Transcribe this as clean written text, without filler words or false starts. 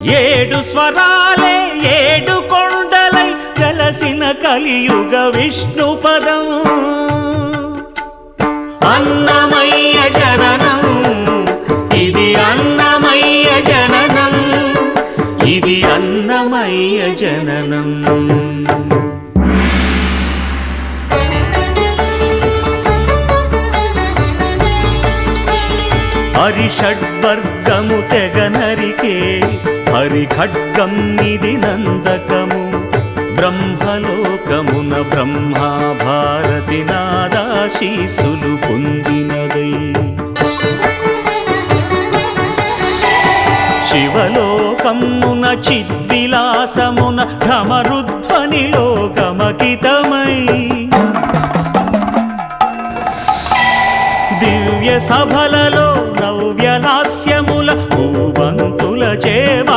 ఏడు స్వరాలే ఏడు కొండలై కలసిన కలియుగ విష్ణు పదం అన్నమయ్య జననం ఇది అన్నమయ్య జననం ఇది అన్నమయ్య జననం హరిషడ్వర్గము తెగనరికే హరి ఖడ్గం ఇది నందకము బ్రహ్మలోకమున బ్రహ్మా భారతి నాదాశీసులు పొందినదై శివలోకమున చిద్విలాసమున ఘమరుధ్వనిలో గమకితమై దివ్య సభలలో నవ్యలాస్యముల భూవంతుల చేవ